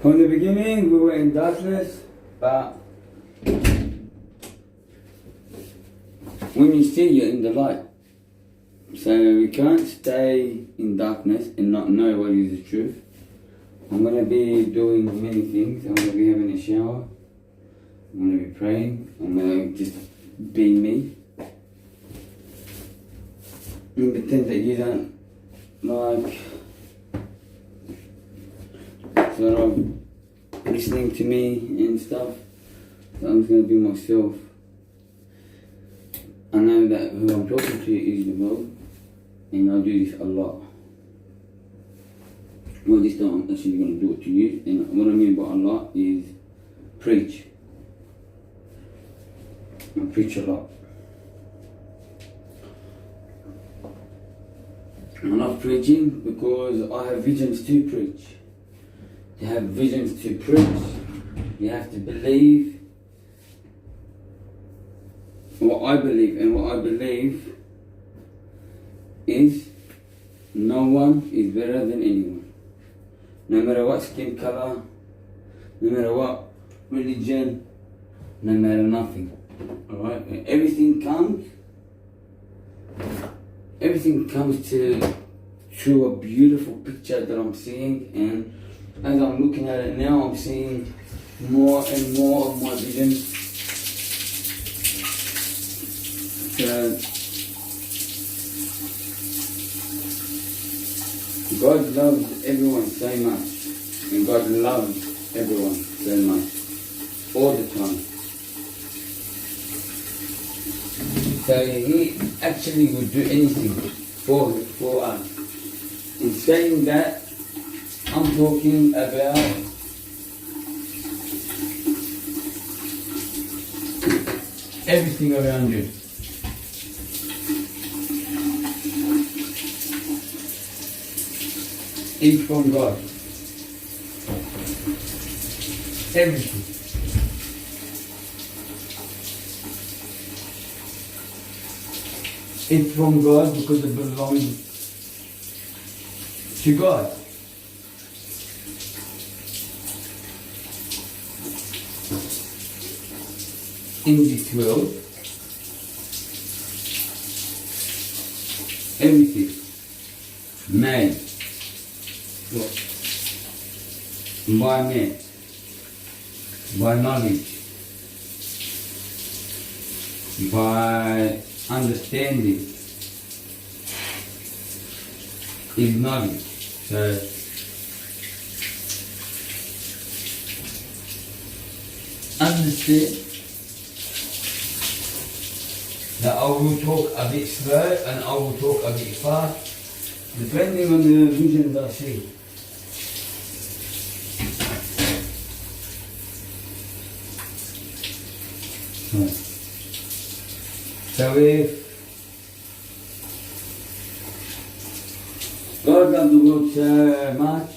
From the beginning, we were in darkness, but when you see, you're in the light. So we can't stay in darkness and not know what is the truth. I'm going to be doing many things. I'm going to be having a shower. I'm going to be praying. I'm going to just be me. And pretend that you don't like sort of listening to me and stuff. So I'm just going to be myself. I know that who I'm talking to is the world, and I do this a lot. Well, this time I'm actually going to do it to you, and what I mean by a lot is preach. I preach a lot. I love preaching because I have visions to preach. To have visions to preach, you have to believe what I believe, and what I believe is no one is better than anyone. No matter what skin colour, no matter what religion, no matter nothing. Alright? When everything comes to a beautiful picture that I'm seeing, and as I'm looking at it now, I'm seeing more and more of my visions. God loves everyone so much, and God loves everyone so much, all the time. So He actually would do anything for us. In saying that, I'm talking about everything around you. Is from God. Everything. It's from God because it belongs to God. In this world, everything made by man, by knowledge, by understanding is knowledge. So understand that I will talk a bit slow and I will talk a bit fast, depending on the vision that I see. So if God loved the world so much,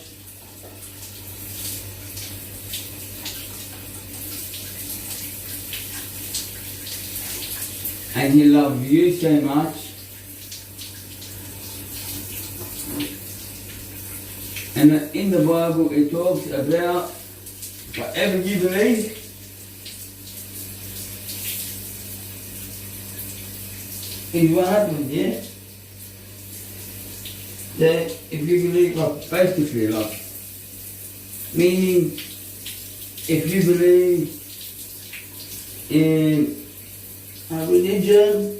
and He loved you so much, and in the Bible it talks about whatever you believe, is what happens, yeah? That if you believe, like, basically, like, meaning, if you believe in a religion,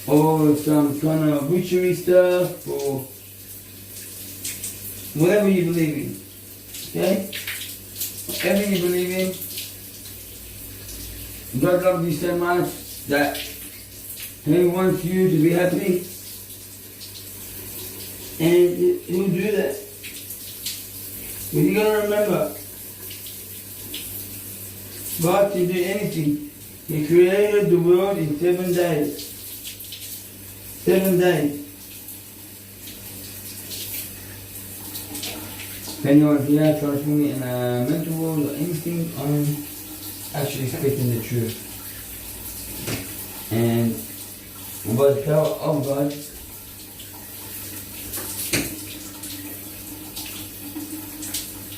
or some kind of witchery stuff, or whatever you believe in, okay? Whatever you believe in, God loves you so much that He wants you to be happy, and He'll do that. But you gotta remember, God can do anything. He created the world in 7 days. 7 days. If anyone here tries to put me in a mental world or anything, I'm actually speaking the truth. And by the power of God,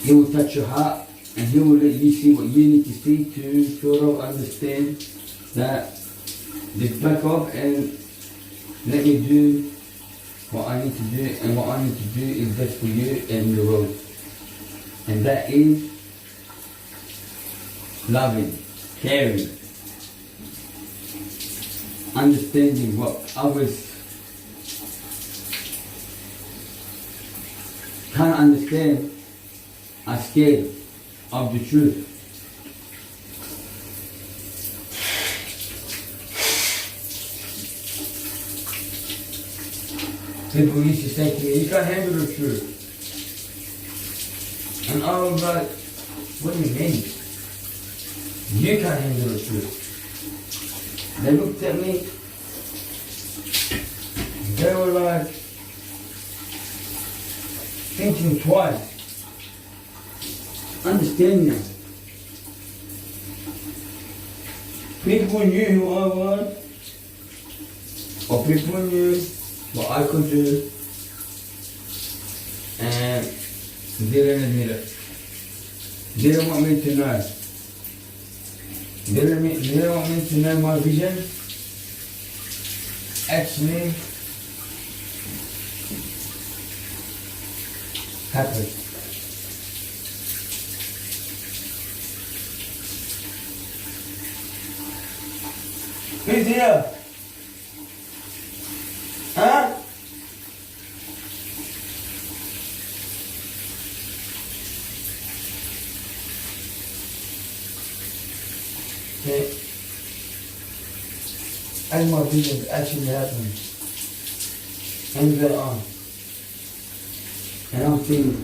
He will touch your heart and He will let you see what you need to see to sort of understand that just back off and let me do what I need to do, and what I need to do is best for you and the world. And that is loving, caring, understanding what others can't understand, are scared of the truth. People used to say to me, you can't handle the truth. And I was like, what do you mean? You can't handle the truth. They looked at me, they were like, thinking twice. Understand now. People knew who I was, or people knew what I could do, and didn't admit it. Didn't want me to know. Didn't want me to know my vision. Actually happened. Who's here? Huh? Okay. As my visions actually happened, and they're on. And I'm thinking,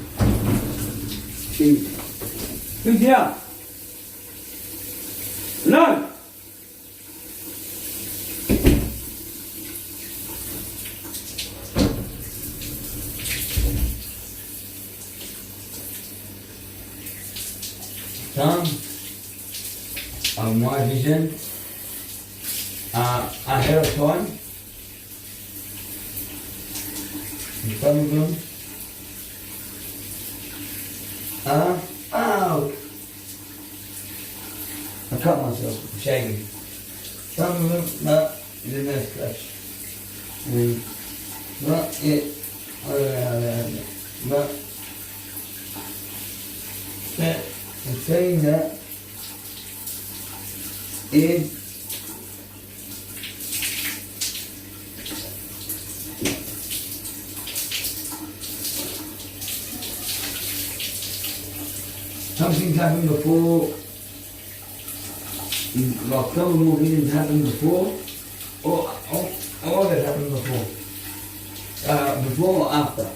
who's here? No! Some of my vision ahead of time. And some of them ow! I cut myself, shaking. Some of them, no, it's a nice scratch. And not it, I don't know how that happened. But and saying that is something's happened before, like some of more visions happened before, or that happened before. Before or after,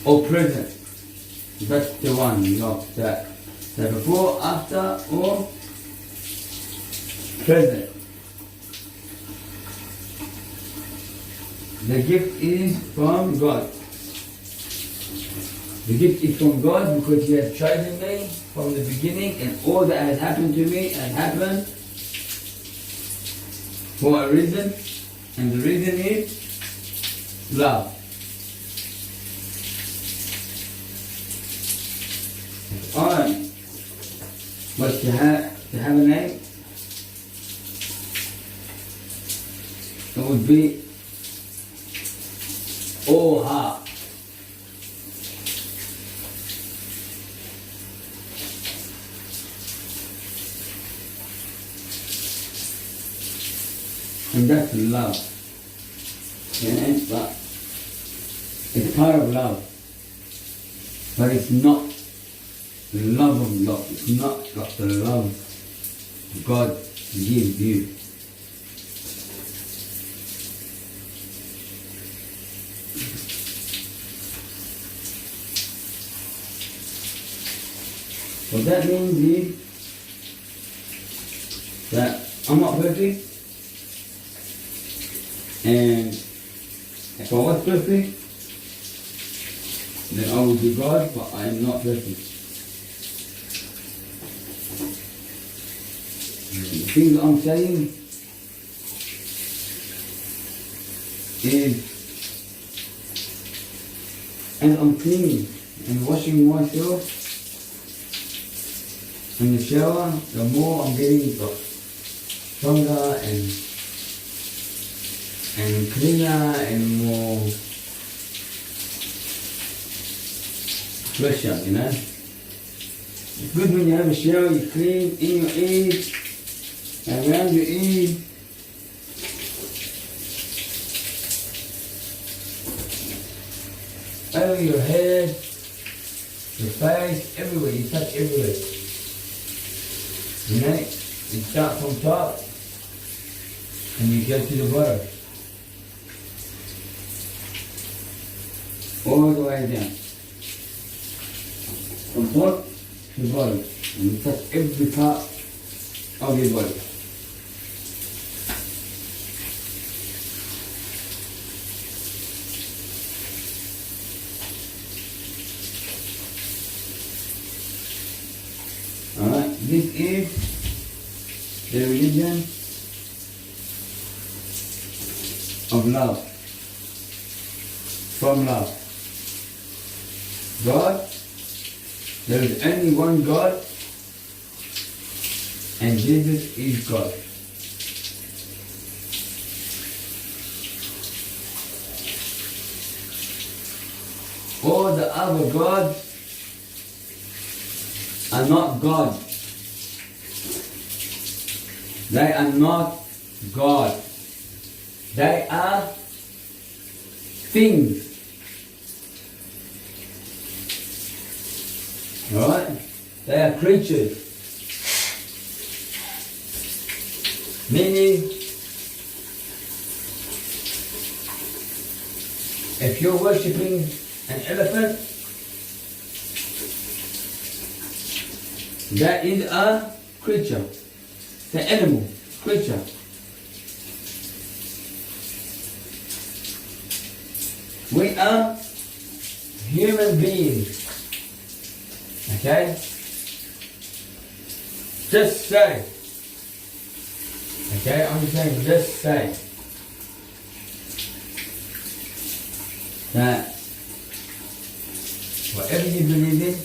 or present. That's the one, not that. So before, after, or present. The gift is from God. The gift is from God because He has chosen me from the beginning, and all that has happened to me has happened for a reason, and the reason is love. Alright, but to have a name, it would be all heart. And that's love. Yeah, but it's part of love. But it's not the love of love. It's not like the love God gives you. What that means is that I'm not perfect, and if I was perfect, then I would be God, but I am not perfect. The things I'm saying is, and I'm seeing and washing myself in the shower, the more I'm getting stronger and cleaner and more fresher, you know. It's good when you have a shower, you clean in your ears, around your ears. Over your head, your face, everywhere, you touch everywhere. You know, you start from top and you go to the bottom. All the way down. From top to bottom. And you touch every part of your body. Alright, this is the religion of love. From love. God, there is only one God, and Jesus is God. All the other gods are not God. They are not God. They are things. Alright? They are creatures. Meaning, if you're worshipping an elephant, that is a creature. It's an animal, creature. We are human beings. Okay? Just say. Okay, I'm saying just say that whatever you believe in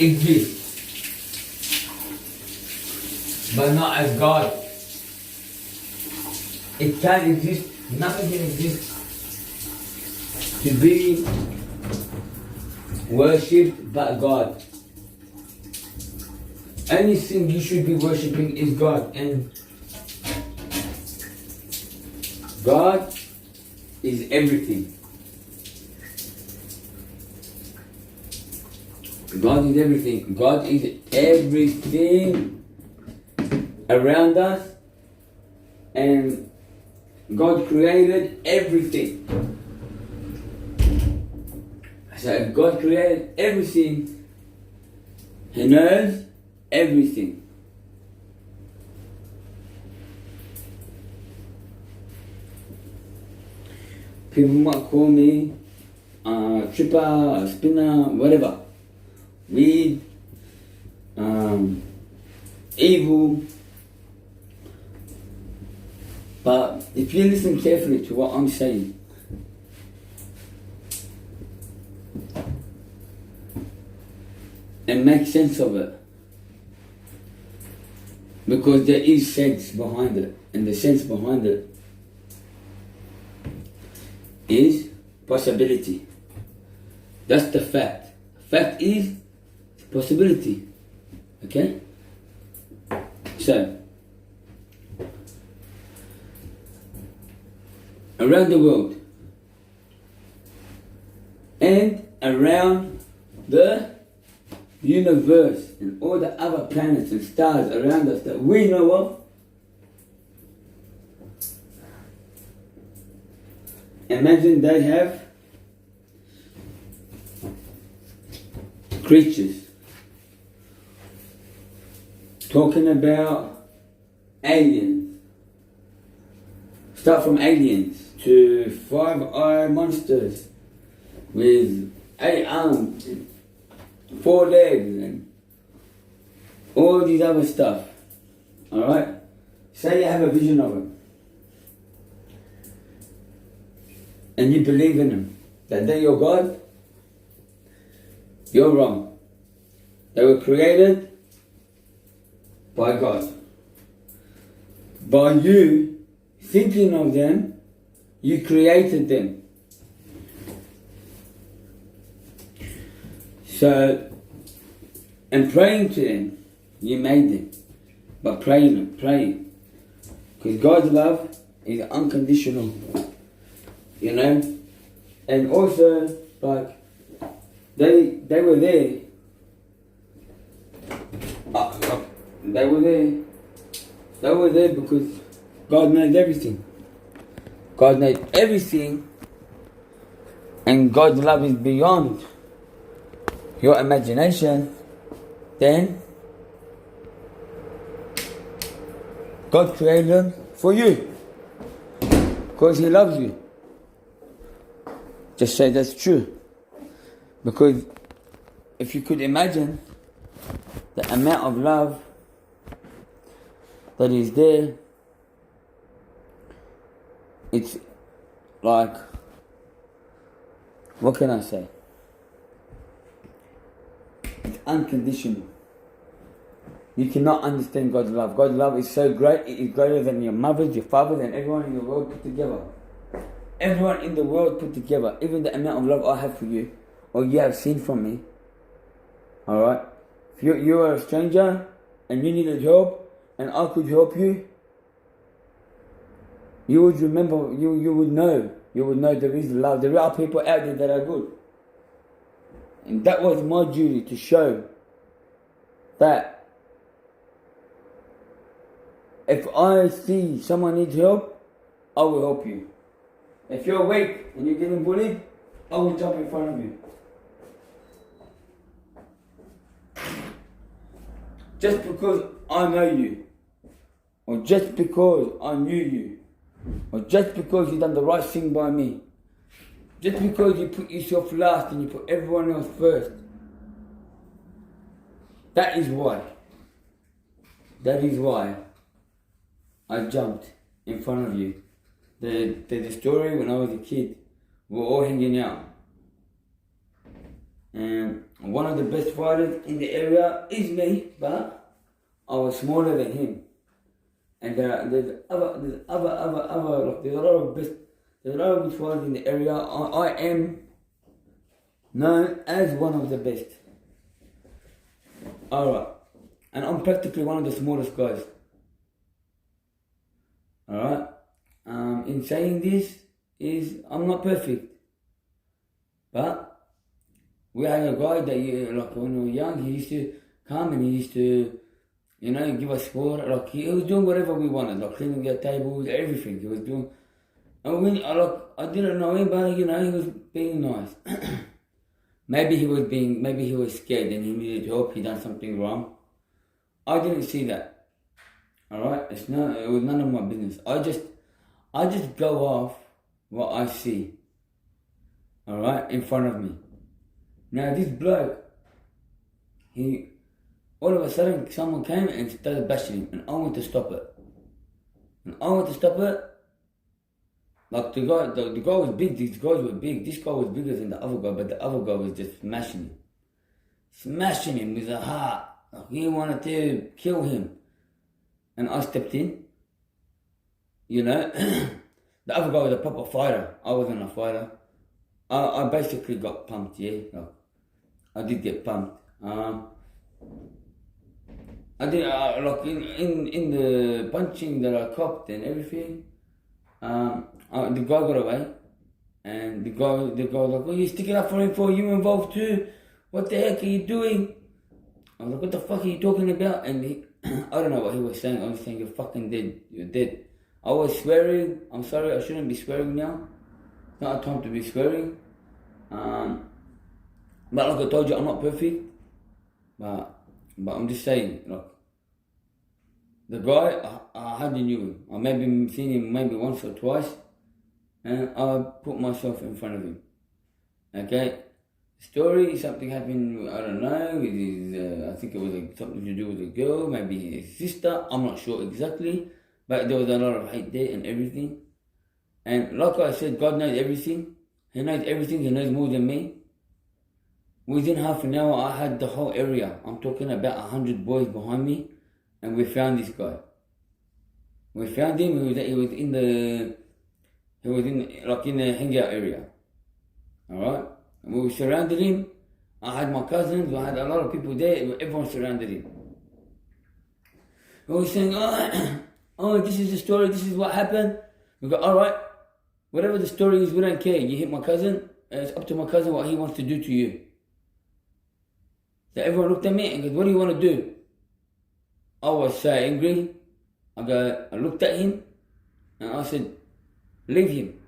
exists, but not as God. It can exist, nothing can exist to be worshipped but God. Only thing you should be worshipping is God, and God is everything. God is everything. God is everything around us, and God created everything. So God created everything. He knows everything. People might call me tripper, spinner, whatever. Weed, evil. But if you listen carefully to what I'm saying, and make sense of it, because there is sense behind it, and the sense behind it is possibility. That's the fact. Fact is possibility. Okay? So, around the world and around the universe and all the other planets and stars around us that we know of, imagine they have creatures. Talking about aliens. Start from aliens to 5-eyed monsters with 8 arms, 4 legs, and all these other stuff. Alright? Say you have a vision of them, and you believe in them. that they're your God, you're wrong. They were created by God. By you thinking of them, you created them. So, and praying to them, you made them. But praying. Because God's love is unconditional. You know? And also, like, they were there. They were there. They were there because God knows everything. God knows everything. And God's love is beyond your imagination. Then God created them for you. Because He loves you. Just say that's true. Because if you could imagine the amount of love that is there, it's like, what can I say? It's unconditional. You cannot understand God's love. God's love is so great, it is greater than your mothers, your fathers, and everyone in the world put together. Everyone in the world put together, even the amount of love I have for you, or you have seen from me. Alright? If you are a stranger, and you needed help, and I could help you, you would remember, you would know there is love. There are people out there that are good. And that was my duty, to show that if I see someone needs help, I will help you. If you're weak and you're getting bullied, I will jump in front of you. Just because I know you, or just because I knew you, or just because you done the right thing by me, just because you put yourself last and you put everyone else first. That is why I jumped in front of you. The story when I was a kid, we were all hanging out. And one of the best fighters in the area is me, but I was smaller than him. And there's a lot of good fighters in the area. I am known as one of the best. Alright. And I'm practically one of the smallest guys. Alright. In saying this, I'm not perfect. But we had a guy that, like, when we were young, he used to come and he used to, give us sport. Like, he was doing whatever we wanted, like cleaning the tables, everything he was doing. And I didn't know him, but he was being nice. Maybe he was scared and he needed help. He done something wrong. I didn't see that. Alright, it was none of my business. I just go off what I see. Alright, in front of me. Now this bloke, all of a sudden someone came and started bashing him, and I went to stop it. Like the guy was big, these guys were big. This guy was bigger than the other guy, but the other guy was just smashing him with a heart. Like he wanted to kill him. And I stepped in. The other guy was a proper fighter. I wasn't a fighter. I basically got pumped, yeah. Like, I did get pumped. I did, like in the punching that I copped and everything, the guy got away, and the guy was like, "Oh, you sticking up for him for you involved too? What the heck are you doing?" I was like, "What the fuck are you talking about?" And I don't know what he was saying. I was saying, "You're fucking dead. You're dead." I was swearing. I'm sorry, I shouldn't be swearing now. It's not a time to be swearing. But like I told you, I'm not perfect. But I'm just saying, like, the guy, I hardly knew him. I maybe seen him maybe once or twice, and I put myself in front of him. Okay? Story, something happened, I don't know, with his, I think it was something to do with a girl, maybe his sister, I'm not sure exactly, but there was a lot of hate there and everything. And like I said, God knows everything, He knows everything, he knows more than me. Within half an hour, I had the whole area. I'm talking about 100 boys behind me, and we found this guy. We found him. He was in the hangout area. All right, and we surrounded him. I had my cousins. I had a lot of people there. Everyone surrounded him. And we were saying, "Oh, this is the story. This is what happened." We go, "All right, whatever the story is, we don't care. You hit my cousin. It's up to my cousin what he wants to do to you." So everyone looked at me and goes, "What do you want to do?" I was so angry. I looked at him and I said, leave him,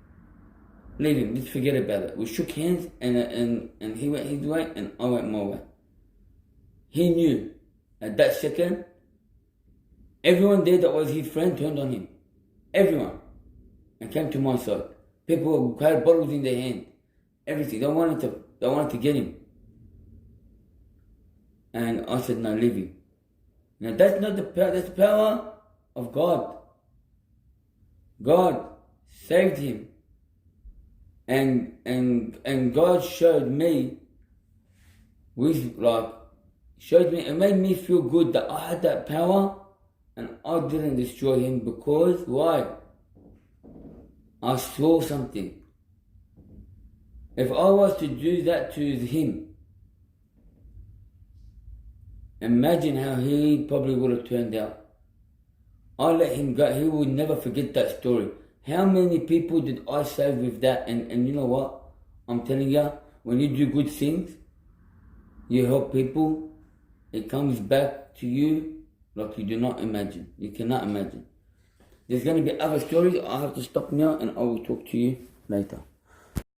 let's forget about it. We shook hands and he went his way and I went my way. He knew at that second, everyone there that was his friend turned on him. Everyone. And came to my side. People had bottles in their hand. Everything. They wanted to get him. And I said, no, leave him. Now that's not the power, that's the power of God. God saved him. And God showed me, it made me feel good that I had that power and I didn't destroy him because, why? I saw something. If I was to do that to him, imagine how he probably would have turned out. I let him go. He would never forget that story. How many people did I save with that? And you know what? I'm telling you, when you do good things, you help people, it comes back to you like you do not imagine. You cannot imagine. There's going to be other stories. I have to stop now and I will talk to you later.